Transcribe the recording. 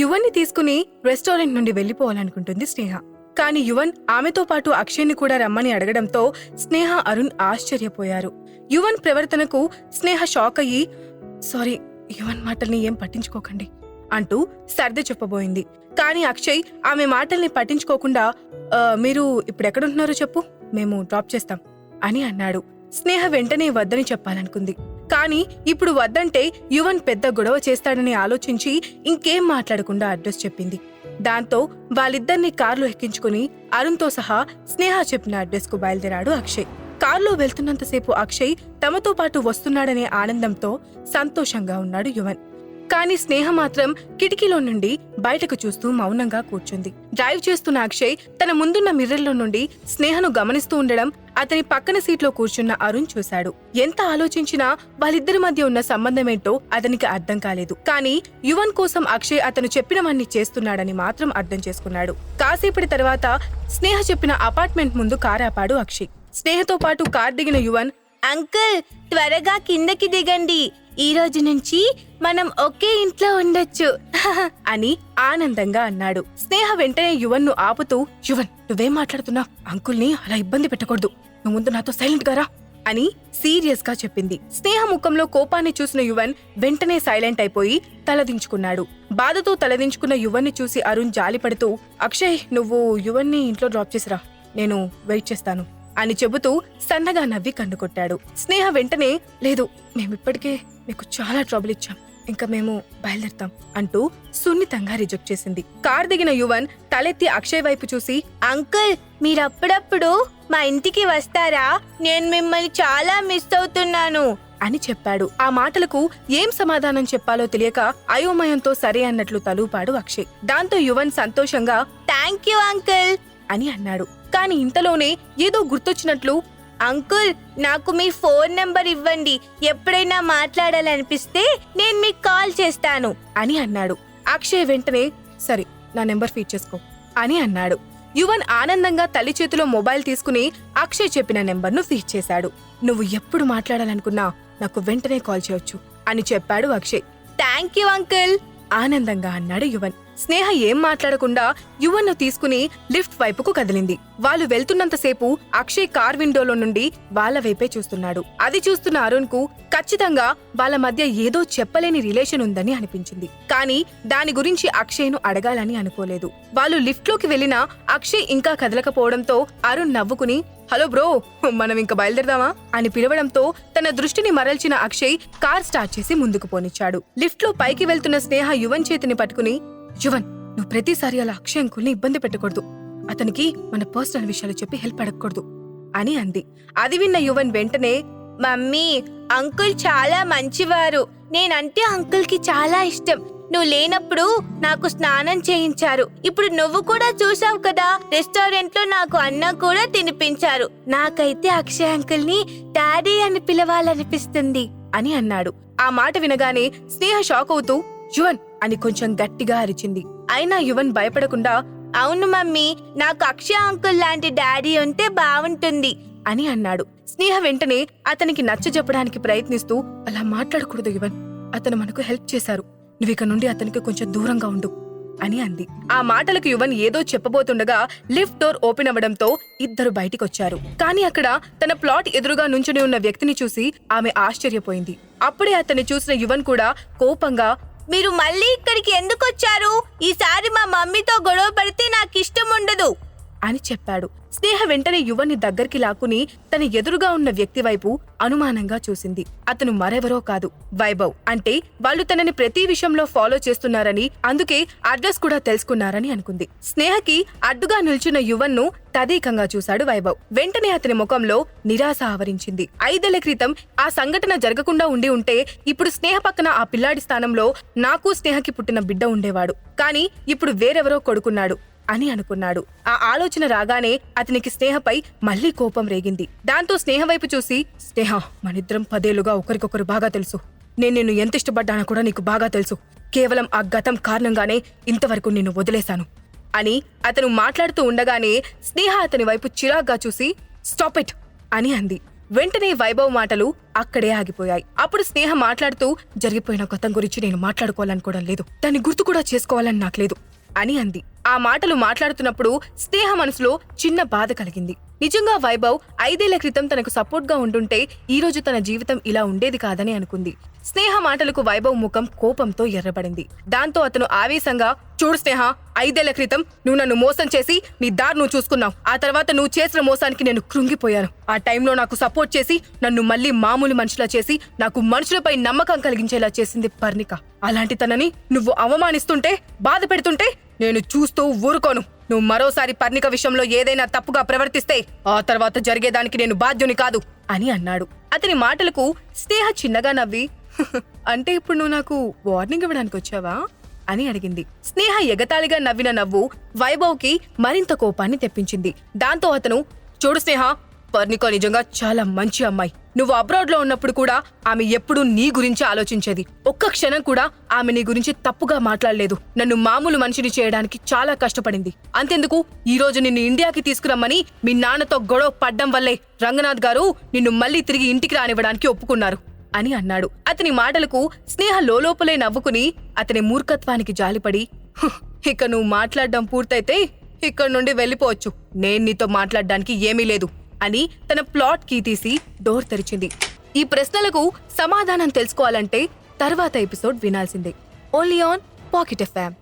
యువన్ని తీసుకుని రెస్టారెంట్ నుండి వెళ్లిపోవాలనుకుంటుంది స్నేహ. కాని యువన్ ఆమెతో పాటు అక్షయ్ని కూడా రమ్మని అడగడంతో స్నేహ, అరుణ్ ఆశ్చర్యపోయారు. యువన్ ప్రవర్తనకు స్నేహ షాక్ అయ్యి, సారీ, యువన్ మాటల్ని ఏం పట్టించుకోకండి అంటూ సర్ది చెప్పబోయింది. కాని అక్షయ్ ఆమె మాటల్ని పట్టించుకోకుండా, మీరు ఇప్పుడెక్కడుంటున్నారో చెప్పు, మేము డ్రాప్ చేస్తాం అని అన్నాడు. స్నేహ వెంటనే వద్దని చెప్పాలనుకుంది. కాని ఇప్పుడు వద్దంటే యువన్ పెద్ద గొడవ చేస్తాడని ఆలోచించి ఇంకేం మాట్లాడకుండా అడ్రస్ చెప్పింది. దాంతో వాళ్ళిద్దరినీ కార్లో ఎక్కించుకుని అరుణ్తో సహా స్నేహ చెప్పిన అడ్రస్ కు బయలుదేరాడు అక్షయ్. కార్లో వెళ్తున్నంతసేపు అక్షయ్ తమతో పాటు వస్తున్నాడనే ఆనందంతో సంతోషంగా ఉన్నాడు యువన్. కాని స్నేహ మాత్రం కిటికీలో నుండి బయటకు చూస్తూ మౌనంగా కూర్చుంది. డ్రైవ్ చేస్తున్న అక్షయ్ తన ముందున్న మిర్రర్లో నుండి స్నేహను గమనిస్తూ ఉండడం అతని పక్కన సీట్లో కూర్చున్న అరుణ్ చూశాడు. ఎంత ఆలోచించినా వాళ్ళిద్దరి మధ్య ఉన్న సంబంధమేంటో అతనికి అర్థం కాలేదు. కానీ యువన్ కోసం అక్షయ్ అతను చెప్పినవన్నీ చేస్తున్నాడని మాత్రం అర్థం చేసుకున్నాడు. కాసేపటి తర్వాత స్నేహ చెప్పిన అపార్ట్మెంట్ ముందు కారు ఆపాడు అక్షయ్. స్నేహతో పాటు కార్ దిగిన యువన్, అంకుల్, త్వరగా కిందకి దిగండి, ఈ రోజు నుంచి మనం ఒకే ఇంట్లో ఉండొచ్చు అని ఆనందంగా అన్నాడు. స్నేహ వెంటనే యువన్ ను ఆపుతూ, యువన్, నువ్వేం మాట్లాడుతున్నావు? అంకుల్ని అలా ఇబ్బంది పెట్టకూడదు, నువ్వు ముందు నాతో సైలెంట్ గా రా అని సీరియస్ గా చెప్పింది. స్నేహ ముఖంలో కోపాన్ని చూసిన యువన్ వెంటనే సైలెంట్ అయిపోయి తలదించుకున్నాడు. బాధతో తలదించుకున్న యువన్ ని చూసి అరుణ్ జాలిపడుతూ, అక్షయ్, నువ్వు యువన్ ని ఇంట్లో డ్రాప్ చేసిరా, నేను వెయిట్ చేస్తాను అని చెబుతూ సన్నగా నవ్వి కన్నుకొట్టాడు. స్నేహ వెంటనే, లేదు, మేమిప్పటికే మీకు చాలా ట్రబుల్ ఇచ్చాం, ఇంకా మేము బయలుదేరతాం అంటూ సున్నితంగా రిజెక్ట్ చేసింది. కార్ దిగిన యువన్ తలెత్తి అక్షయ్ వైపు చూసి, అంకుల్, మీరప్పుడప్పుడు మా ఇంటికి వస్తారా? నేను మిమ్మల్ని చాలా మిస్ అవుతున్నాను అని చెప్పాడు. ఆ మాటలకు ఏం సమాధానం చెప్పాలో తెలియక అయోమయంతో సరే అన్నట్లు తలూపాడు అక్షయ్. దాంతో యువన్ సంతోషంగా, థ్యాంక్ యూ అంకుల్ అని అన్నాడు. కాని ఇంతలోనే ఏదో గుర్తొచ్చినట్లు, అంకుల్, నాకు మీ ఫోన్ నంబర్ ఇవ్వండి, ఎప్పుడైనా మాట్లాడాలనిపిస్తే నేను మీకు కాల్ చేస్తాను అని అన్నాడు. అక్షయ్ వెంటనే, సరే, నా నెంబర్ ఫీడ్ చేసుకో అని అన్నాడు. యువన్ ఆనందంగా తల్లి చేతిలో మొబైల్ తీసుకుని అక్షయ్ చెప్పిన నెంబర్ను ఫీడ్ చేశాడు. నువ్వు ఎప్పుడు మాట్లాడాలనుకున్నా నాకు వెంటనే కాల్ చేయొచ్చు అని చెప్పాడు అక్షయ్. థ్యాంక్ యూ అంకుల్ ఆనందంగా అన్నాడు యువన్. స్నేహ ఏం మాట్లాడకుండా యువన్ ను తీసుకుని లిఫ్ట్ వైపుకు కదిలింది. వాళ్ళు వెళ్తున్నంతసేపు అక్షయ్ కార్ విండోలో నుండి వాళ్ళ వైపే చూస్తున్నాడు. అది చూస్తున్న అరుణ్ కు ఖచ్చితంగా వాళ్ళ మధ్య ఏదో చెప్పలేని రిలేషన్ ఉందని అనిపించింది. కానీ దాని గురించి అక్షయ్ ను అడగాలని అనుకోలేదు. వాళ్ళు లిఫ్ట్ లోకి వెళ్లినా అక్షయ్ ఇంకా కదలకపోవడంతో అరుణ్ నవ్వుకుని, హలో బ్రో, మనం ఇంకా బయలుదేరదామా అని పిలవడంతో తన దృష్టిని మరల్చిన అక్షయ్ కార్ స్టార్ట్ చేసి ముందుకు పోనిచ్చాడు. లిఫ్ట్ లో పైకి వెళ్తున్న స్నేహ యువన్ చేతిని పట్టుకుని, యువన్, నువ్వు ప్రతిసారి అలా అక్షయ్ అంకుల్ని ఇబ్బంది పెట్టకూడదు, అతనికి మన పర్సనల్ విషయాలు చెప్పి హెల్ప్ అడగకూడదు అని అంది. అది విన్న యువన్ వెంటనే, మమ్మీ, అంకుల్ చాలా మంచివారు, నేనంటే అంకుల్ కి చాలా ఇష్టం, నువ్వు లేనప్పుడు నాకు స్నానం చేయించారు, ఇప్పుడు నువ్వు కూడా చూసావు కదా, రెస్టారెంట్ లో నాకు అన్నం కూడా తినిపించారు, నాకైతే అక్షయ్ అంకుల్ ని డాడీ అని పిలవాలనిపిస్తుంది అని అన్నాడు. ఆ మాట వినగానే స్నేహ షాక్ అవుతూ, యువన్ అని కొంచెం గట్టిగా అరిచింది. అయినా యువన్ భయపడకుండా, అవును మమ్మీ, నాకు అక్షయ్ అంకుల్ లాంటి డాడీ ఉంటే బాగుంటుంది అని అన్నాడు. స్నేహ వెంటనే అతనికి నచ్చజెప్పడానికి ప్రయత్నిస్తూ, అలా మాట్లాడకూడదు యువన్, అతను మనకు హెల్ప్ చేశారు, నువ్విక నుండి అతనికి కొంచెం దూరంగా ఉండు అని అంది. ఆ మాటలకు యువన్ ఏదో చెప్పబోతుండగా లిఫ్ట్ డోర్ ఓపెన్ అవ్వడంతో ఇద్దరు బయటికొచ్చారు. కానీ అక్కడ తన ప్లాట్ ఎదురుగా నుంచుని ఉన్న వ్యక్తిని చూసి ఆమె ఆశ్చర్యపోయింది. అప్పుడే అతన్ని చూసిన యువన్ కూడా కోపంగా, మీరు మళ్ళీ ఇక్కడికి ఎందుకు వచ్చారు? ఈసారి మా మమ్మీతో గొడవ పడితే నాకు ఇష్టం ఉండదు అని చెప్పాడు. స్నేహ వెంటనే యువన్ని దగ్గరికి లాక్కుని తన ఎదురుగా ఉన్న వ్యక్తి వైపు అనుమానంగా చూసింది. అతను మరెవరో కాదు, వైభవ్. అంటే వాళ్ళు తనని ప్రతి విషయంలో ఫాలో చేస్తున్నారని, అందుకే అడ్రస్ కూడా తెలుసుకున్నారని అనుకుంది. స్నేహకి అడ్డుగా నిల్చున్న యువన్ను తదేకంగా చూశాడు వైభవ్. వెంటనే అతని ముఖంలో నిరాశ ఆవరించింది. 5 ఏళ్ల క్రితం ఆ సంఘటన జరగకుండా ఉండి ఉంటే ఇప్పుడు స్నేహ పక్కన ఆ పిల్లాడి స్థానంలో నాకు స్నేహకి పుట్టిన బిడ్డ ఉండేవాడు. కానీ ఇప్పుడు వేరెవరో కొడుకున్నాడు అని అనుకున్నాడు. ఆ ఆలోచన రాగానే అతనికి స్నేహపై మళ్లీ కోపం రేగింది. దాంతో స్నేహ వైపు చూసి, స్నేహ, మనిద్దరం 10 ఏళ్లుగా ఒకరికొకరు బాగా తెలుసు, నేను నిన్ను ఎంత ఇష్టపడ్డానో కూడా నీకు బాగా తెలుసు, కేవలం ఆ గతం కారణంగానే ఇంతవరకు నిన్ను వదిలేశాను అని అతను మాట్లాడుతూ ఉండగానే స్నేహ అతని వైపు చిరాగ్గా చూసి, స్టాప్ ఇట్ అని అంది. వెంటనే వైభవ్ మాటలు అక్కడే ఆగిపోయాయి. అప్పుడు స్నేహ మాట్లాడుతూ, జరిగిపోయిన గతం గురించి నేను మాట్లాడుకోవాలనుకోవడం లేదు, దాన్ని గుర్తు కూడా చేసుకోవాలని నాకు లేదు అని అంది. ఆ మాటలు మాట్లాడుతున్నప్పుడు స్నేహ మనసులో చిన్న బాధ కలిగింది. నిజంగా వైభవ్ 5 ఏళ్ల క్రితం తనకు సపోర్ట్ గా ఉండుంటే ఈ రోజు తన జీవితం ఇలా ఉండేది కాదని అనుకుంది. స్నేహ మాటలకు వైభవ్ ముఖం కోపంతో ఎర్రబడింది. దాంతో అతను ఆవేశంగా, చూడు స్నేహ, 5 ఏళ్ల క్రితం నువ్వు నన్ను మోసం చేసి నీ దారి నువ్వు చూసుకున్నావు. ఆ తర్వాత నువ్వు చేసిన మోసానికి నేను కృంగిపోయాను. ఆ టైంలో నాకు సపోర్ట్ చేసి నన్ను మళ్ళీ మామూలు మనిషిలా చేసి నాకు మనుషులపై నమ్మకం కలిగించేలా చేసింది పర్ణిక. అలాంటి తనని నువ్వు అవమానిస్తుంటే, బాధ పెడుతుంటే నేను చూస్తూ ఊరుకోను. నువ్వు మరోసారి పర్ణిక విషయంలో ఏదైనా తప్పుగా ప్రవర్తిస్తే ఆ తర్వాత జరిగేదానికి నేను బాధ్యుని కాదు అని అన్నాడు. అతని మాటలకు స్నేహ చిన్నగా నవ్వి, అంటే ఇప్పుడు నువ్వు నాకు వార్నింగ్ ఇవ్వడానికి వచ్చావా అని అడిగింది. స్నేహ ఎగతాళిగా నవ్విన నవ్వు వైభవ్కి మరింత కోపాన్ని తెప్పించింది. దాంతో అతను, చూడు స్నేహ, పర్ణిక నిజంగా చాలా మంచి అమ్మాయి. నువ్వు అబ్రాడ్ లో ఉన్నప్పుడు కూడా ఆమె ఎప్పుడూ నీ గురించి ఆలోచించేది. ఒక్క క్షణం కూడా ఆమె నీ గురించి తప్పుగా మాట్లాడలేదు. నన్ను మామూలు మనిషిని చేయడానికి చాలా కష్టపడింది. అంతెందుకు, ఈ రోజు నిన్ను ఇండియాకి తీసుకురమ్మని మీ నాన్నతో గొడవ పడ్డం వల్లే రంగనాథ్ గారు నిన్ను మళ్ళీ తిరిగి ఇంటికి రానివ్వడానికి ఒప్పుకున్నారు అని అన్నాడు. అతని మాటలకు స్నేహ లోపలే నవ్వుకుని అతని మూర్ఖత్వానికి జాలిపడి, ఇక నువ్వు మాట్లాడడం పూర్తయితే ఇక్కడి నుండి వెళ్ళిపోవచ్చు. నేను నీతో మాట్లాడడానికి ఏమీ లేదు అని తన ప్లాట్ కీ తీసి డోర్ తెరిచింది. ఈ ప్రశ్నలకు సమాధానం తెలుసుకోవాలంటే తర్వాత ఎపిసోడ్ వినాల్సిందే. Only on pocket FM.